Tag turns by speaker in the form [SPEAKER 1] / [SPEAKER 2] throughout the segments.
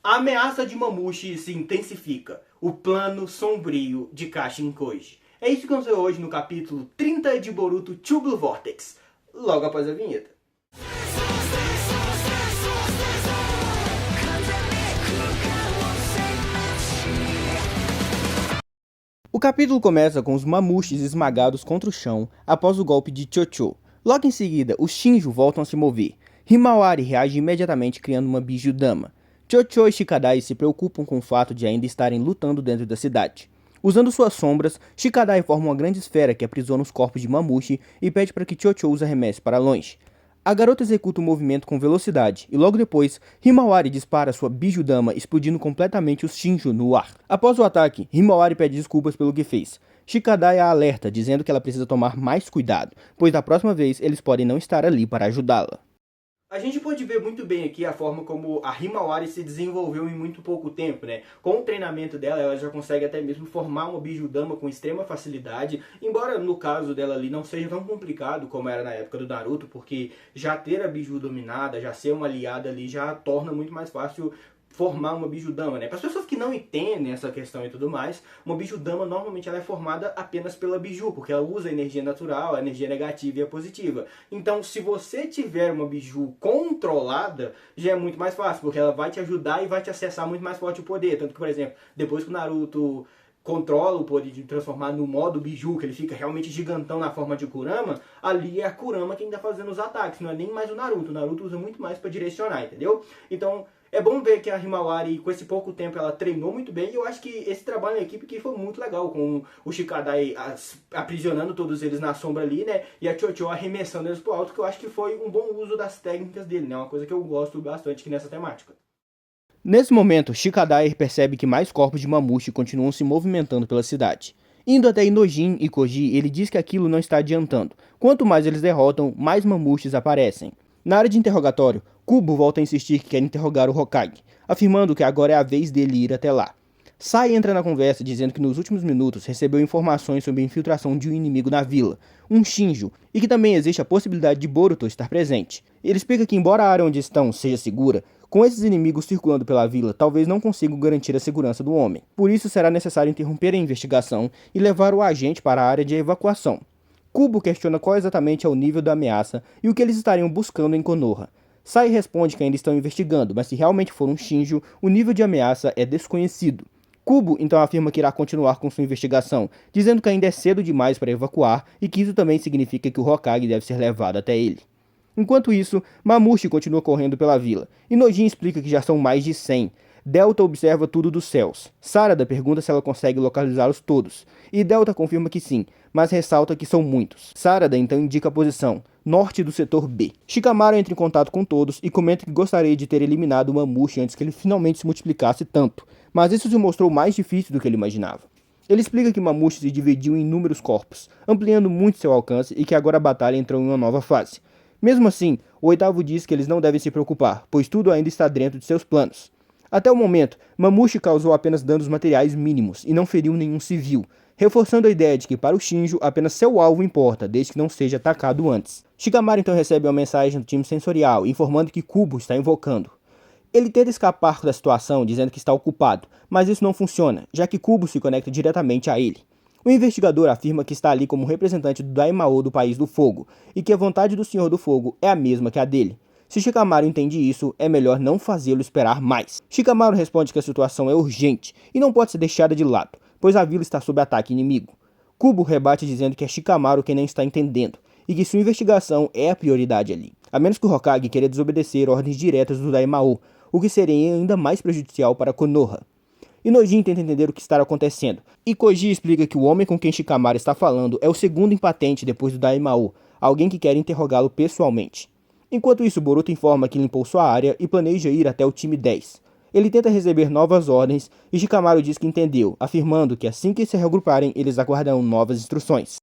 [SPEAKER 1] A ameaça de Mamushi se intensifica. O plano sombrio de Kashin Koji. É isso que vamos ver hoje no capítulo 30 de Boruto Two Blue Vortex. Logo após a vinheta. O capítulo começa com os Mamushis esmagados contra o chão após o golpe de Chocho. Logo em seguida, os Shinjo voltam a se mover. Himawari reage imediatamente criando uma Biju Dama. Chocho e Shikadai se preocupam com o fato de ainda estarem lutando dentro da cidade. Usando suas sombras, Shikadai forma uma grande esfera que aprisiona os corpos de Mamushi e pede para que Chocho os arremesse para longe. A garota executa o movimento com velocidade e logo depois, Himawari dispara sua Biju Dama, explodindo completamente os Shinjo no ar. Após o ataque, Himawari pede desculpas pelo que fez. Shikadai a alerta, dizendo que ela precisa tomar mais cuidado, pois da próxima vez eles podem não estar ali para ajudá-la. A gente pode ver muito bem aqui a forma como a Himawari se desenvolveu em muito pouco tempo, né? Com o treinamento dela, ela já consegue até mesmo formar uma Biju Dama com extrema facilidade, embora no caso dela ali não seja tão complicado como era na época do Naruto, porque já ter a Biju dominada, já ser uma aliada ali, já torna muito mais fácil formar uma Biju Dama, né? Para as pessoas que não entendem essa questão e tudo mais, uma Biju Dama normalmente ela é formada apenas pela Biju, porque ela usa a energia natural, a energia negativa e a positiva. Então, se você tiver uma Biju controlada, já é muito mais fácil, porque ela vai te ajudar e vai te acessar muito mais forte o poder. Tanto que, por exemplo, depois que o Naruto controla o poder de transformar no modo Biju, que ele fica realmente gigantão na forma de Kurama, ali é a Kurama quem está fazendo os ataques, não é nem mais o Naruto. O Naruto usa muito mais para direcionar, entendeu? Então, é bom ver que a Himawari, com esse pouco tempo, ela treinou muito bem. E eu acho que esse trabalho em equipe que foi muito legal, com o Shikadai aprisionando todos eles na sombra ali, né? E a Chocho arremessando eles pro alto, que eu acho que foi um bom uso das técnicas dele, né? Uma coisa que eu gosto bastante aqui nessa temática. Nesse momento, Shikadai percebe que mais corpos de Mamushi continuam se movimentando pela cidade. Indo até Inojin e Koji, ele diz que aquilo não está adiantando. Quanto mais eles derrotam, mais Mamushis aparecem. Na área de interrogatório, Kubo volta a insistir que quer interrogar o Hokage, afirmando que agora é a vez dele ir até lá. Sai entra na conversa dizendo que nos últimos minutos recebeu informações sobre a infiltração de um inimigo na vila, um Shinjo, e que também existe a possibilidade de Boruto estar presente. Ele explica que embora a área onde estão seja segura, com esses inimigos circulando pela vila, talvez não consigam garantir a segurança do homem. Por isso será necessário interromper a investigação e levar o agente para a área de evacuação. Kubo questiona qual exatamente é o nível da ameaça e o que eles estariam buscando em Konoha. Sai responde que ainda estão investigando, mas se realmente for um Shinjo, o nível de ameaça é desconhecido. Kubo então afirma que irá continuar com sua investigação, dizendo que ainda é cedo demais para evacuar e que isso também significa que o Hokage deve ser levado até ele. Enquanto isso, Mamushi continua correndo pela vila, e Nojin explica que já são mais de 100. Delta observa tudo dos céus. Sarada pergunta se ela consegue localizá-los todos, e Delta confirma que sim, mas ressalta que são muitos. Sarada então indica a posição, norte do setor B. Shikamaru entra em contato com todos e comenta que gostaria de ter eliminado o Mamushi antes que ele finalmente se multiplicasse tanto, mas isso se mostrou mais difícil do que ele imaginava. Ele explica que Mamushi se dividiu em inúmeros corpos, ampliando muito seu alcance e que agora a batalha entrou em uma nova fase. Mesmo assim, o oitavo diz que eles não devem se preocupar, pois tudo ainda está dentro de seus planos. Até o momento, Mamushi causou apenas danos materiais mínimos e não feriu nenhum civil, reforçando a ideia de que para o Shinjo apenas seu alvo importa, desde que não seja atacado antes. Shikamaru então recebe uma mensagem do time sensorial, informando que Kubo está invocando. Ele tenta escapar da situação, dizendo que está ocupado, mas isso não funciona, já que Kubo se conecta diretamente a ele. O investigador afirma que está ali como representante do Daimao do País do Fogo, e que a vontade do Senhor do Fogo é a mesma que a dele. Se Shikamaru entende isso, é melhor não fazê-lo esperar mais. Shikamaru responde que a situação é urgente e não pode ser deixada de lado, pois a vila está sob ataque inimigo. Kubo rebate dizendo que é Shikamaru quem não está entendendo, e que sua investigação é a prioridade ali, a menos que o Hokage queira desobedecer ordens diretas do Daimao, o que seria ainda mais prejudicial para Konoha. Inojin tenta entender o que está acontecendo, e Koji explica que o homem com quem Shikamaru está falando é o segundo em patente depois do Daimao, alguém que quer interrogá-lo pessoalmente. Enquanto isso, Boruto informa que limpou sua área e planeja ir até o time 10. Ele tenta receber novas ordens e Shikamaru diz que entendeu, afirmando que assim que se reagruparem, eles aguardarão novas instruções.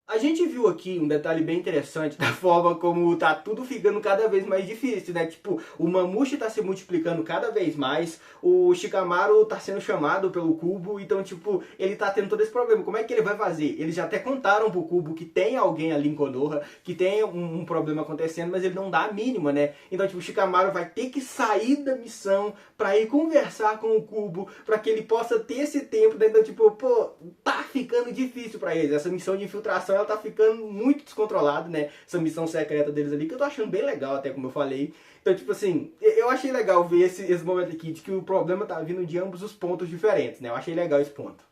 [SPEAKER 1] A gente viu aqui um detalhe bem interessante da forma como tá tudo ficando cada vez mais difícil, né? Tipo, o Mamushi tá se multiplicando cada vez mais, o Shikamaru tá sendo chamado pelo Kubo, então, tipo, ele tá tendo todo esse problema. Como é que ele vai fazer? Eles já até contaram pro Kubo que tem alguém ali em Konoha, que tem um problema acontecendo, mas ele não dá a mínima, né? Então, tipo, o Shikamaru vai ter que sair da missão pra ir conversar com o Kubo, pra que ele possa ter esse tempo, né? Então, tipo, pô, tá ficando difícil pra eles. Essa missão de infiltração, ela tá ficando muito descontrolada, né? Essa missão secreta deles ali, que eu tô achando bem legal, até como eu falei. Então, tipo assim, eu achei legal ver esse momento aqui, de que o problema tá vindo de ambos os pontos diferentes, né? Eu achei legal esse ponto.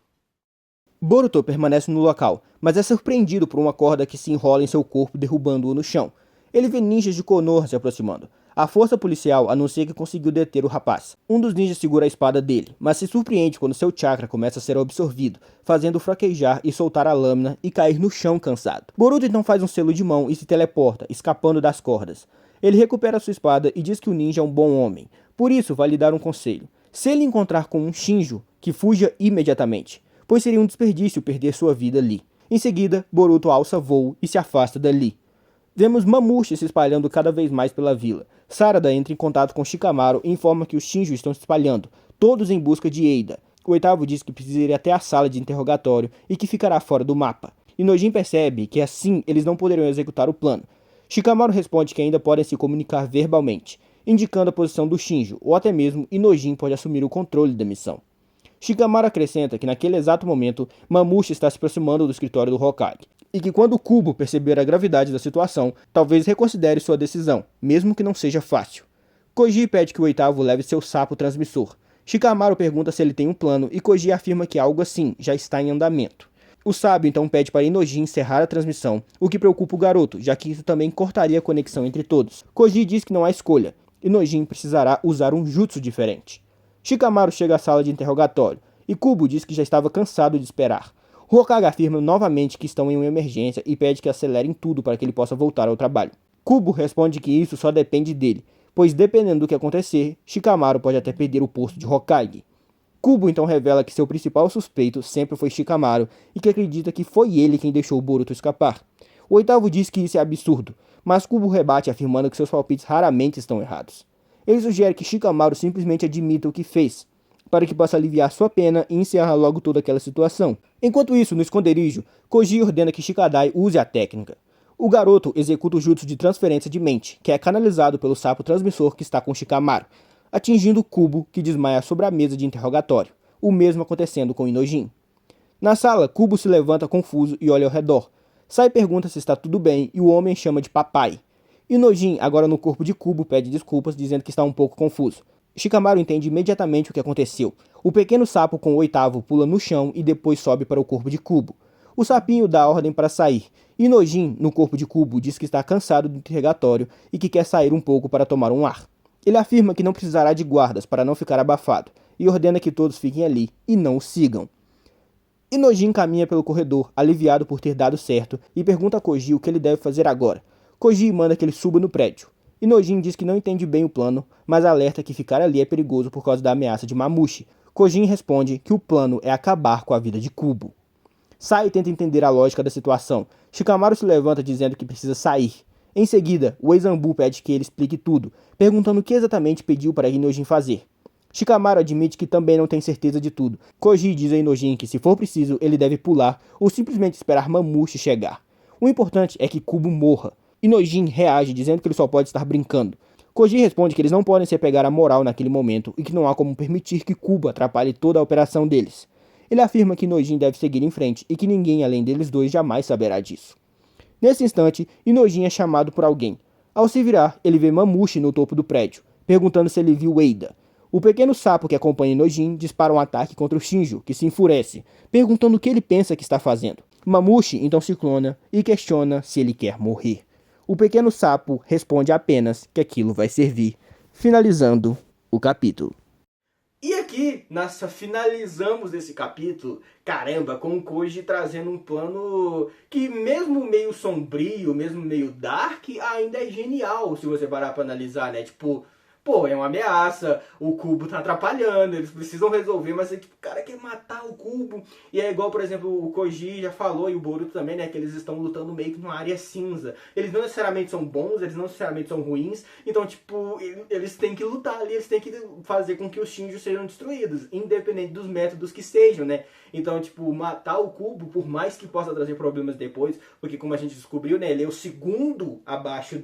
[SPEAKER 1] Boruto permanece no local, mas é surpreendido por uma corda que se enrola em seu corpo, derrubando-o no chão. Ele vê ninjas de Konoha se aproximando. A força policial anuncia que conseguiu deter o rapaz. Um dos ninjas segura a espada dele, mas se surpreende quando seu chakra começa a ser absorvido, fazendo-o fraquejar e soltar a lâmina e cair no chão cansado. Boruto então faz um selo de mão e se teleporta, escapando das cordas. Ele recupera sua espada e diz que o ninja é um bom homem, por isso vai lhe dar um conselho. Se ele encontrar com um Shinjo, que fuja imediatamente, pois seria um desperdício perder sua vida ali. Em seguida, Boruto alça voo e se afasta dali. Vemos Mamushi se espalhando cada vez mais pela vila. Sarada entra em contato com Shikamaru e informa que os Shinjo estão se espalhando, todos em busca de Eida. O oitavo diz que precisa ir até a sala de interrogatório e que ficará fora do mapa. Inojin percebe que assim eles não poderão executar o plano. Shikamaru responde que ainda podem se comunicar verbalmente, indicando a posição do Shinjo, ou até mesmo Inojin pode assumir o controle da missão. Shikamaru acrescenta que naquele exato momento, Mamushi está se aproximando do escritório do Hokage, e que quando o Kubo perceber a gravidade da situação, talvez reconsidere sua decisão, mesmo que não seja fácil. Koji pede que o oitavo leve seu sapo transmissor. Shikamaru pergunta se ele tem um plano e Koji afirma que algo assim já está em andamento. O sábio então pede para Inojin encerrar a transmissão, o que preocupa o garoto, já que isso também cortaria a conexão entre todos. Koji diz que não há escolha, Inojin precisará usar um jutsu diferente. Shikamaru chega à sala de interrogatório, e Kubo diz que já estava cansado de esperar. Hokage afirma novamente que estão em uma emergência e pede que acelerem tudo para que ele possa voltar ao trabalho. Kubo responde que isso só depende dele, pois dependendo do que acontecer, Shikamaru pode até perder o posto de Hokage. Kubo então revela que seu principal suspeito sempre foi Shikamaru e que acredita que foi ele quem deixou Boruto escapar. O oitavo diz que isso é absurdo, mas Kubo rebate afirmando que seus palpites raramente estão errados. Ele sugere que Shikamaru simplesmente admita o que fez, para que possa aliviar sua pena e encerrar logo toda aquela situação. Enquanto isso, no esconderijo, Koji ordena que Shikadai use a técnica. O garoto executa o jutsu de transferência de mente, que é canalizado pelo sapo transmissor que está com Shikamaru, atingindo Kubo, que desmaia sobre a mesa de interrogatório, o mesmo acontecendo com Inojin. Na sala, Kubo se levanta confuso e olha ao redor. Sai pergunta se está tudo bem e o homem chama de papai. Inojin, agora no corpo de Kubo, pede desculpas, dizendo que está um pouco confuso. Shikamaru entende imediatamente o que aconteceu. O pequeno sapo com o oitavo pula no chão e depois sobe para o corpo de Kubo. O sapinho dá a ordem para sair. Inojin, no corpo de Kubo, diz que está cansado do interrogatório e que quer sair um pouco para tomar um ar. Ele afirma que não precisará de guardas para não ficar abafado e ordena que todos fiquem ali e não o sigam. Inojin caminha pelo corredor, aliviado por ter dado certo, e pergunta a Koji o que ele deve fazer agora. Koji manda que ele suba no prédio. Inojin diz que não entende bem o plano, mas alerta que ficar ali é perigoso por causa da ameaça de Mamushi. Koji responde que o plano é acabar com a vida de Kubo. Sai e tenta entender a lógica da situação. Shikamaru se levanta dizendo que precisa sair. Em seguida, o ex-Anbu pede que ele explique tudo, perguntando o que exatamente pediu para Inojin fazer. Shikamaru admite que também não tem certeza de tudo. Koji diz a Inojin que se for preciso ele deve pular ou simplesmente esperar Mamushi chegar. O importante é que Kubo morra. Inojin reage dizendo que ele só pode estar brincando. Koji responde que eles não podem se apegar à moral naquele momento e que não há como permitir que Kubo atrapalhe toda a operação deles. Ele afirma que Inojin deve seguir em frente e que ninguém além deles dois jamais saberá disso. Nesse instante, Inojin é chamado por alguém. Ao se virar, ele vê Mamushi no topo do prédio, perguntando se ele viu Eida. O pequeno sapo que acompanha Inojin dispara um ataque contra o Shinjo, que se enfurece, perguntando o que ele pensa que está fazendo. Mamushi então se clona e questiona se ele quer morrer. O pequeno sapo responde apenas que aquilo vai servir, finalizando o capítulo. E aqui, finalizamos esse capítulo, caramba, com o Koji trazendo um plano que mesmo meio sombrio, mesmo meio dark, ainda é genial, se você parar pra analisar, né? Tipo, pô, é uma ameaça, o cubo tá atrapalhando, eles precisam resolver, mas aí, tipo, o cara quer matar o cubo. E é igual, por exemplo, o Koji já falou, e o Boruto também, né, que eles estão lutando meio que numa área cinza. Eles não necessariamente são bons, eles não necessariamente são ruins, então, tipo, eles têm que lutar ali, eles têm que fazer com que os Shinjos sejam destruídos, independente dos métodos que sejam, né. Então, tipo, matar o cubo, por mais que possa trazer problemas depois, porque como a gente descobriu, né, ele é o segundo abaixo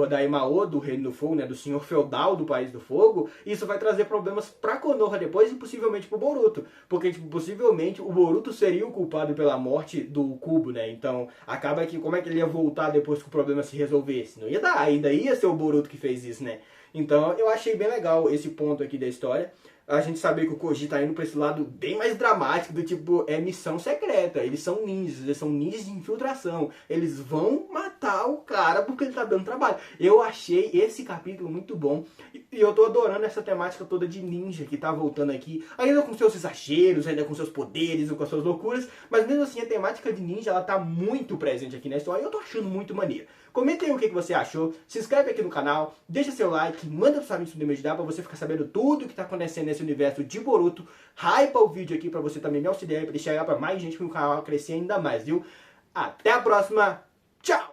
[SPEAKER 1] da Emao, do Reino do Fogo, né, do senhor feudal do País do Fogo, isso vai trazer problemas pra Konoha depois e possivelmente pro Boruto, porque tipo, possivelmente o Boruto seria o culpado pela morte do Kubo, né, então acaba que como é que ele ia voltar depois que o problema se resolvesse? Não ia dar, ainda ia ser o Boruto que fez isso, né. Então eu achei bem legal esse ponto aqui da história. A gente saber que o Koji tá indo pra esse lado bem mais dramático, do tipo, é missão secreta. Eles são ninjas de infiltração. Eles vão matar o cara porque ele tá dando trabalho. Eu achei esse capítulo muito bom. E eu tô adorando essa temática toda de ninja que tá voltando aqui. Ainda com seus exageros, ainda com seus poderes, com as suas loucuras. Mas mesmo assim, a temática de ninja, ela tá muito presente aqui na história. E eu tô achando muito maneiro. Comenta aí o que você achou, se inscreve aqui no canal, deixa seu like, manda pros amigos me ajudar pra você ficar sabendo tudo que tá acontecendo nesse universo de Boruto. Hypa o vídeo aqui pra você também me auxiliar, pra deixar pra mais gente, pro canal crescer ainda mais, viu? Até a próxima, tchau!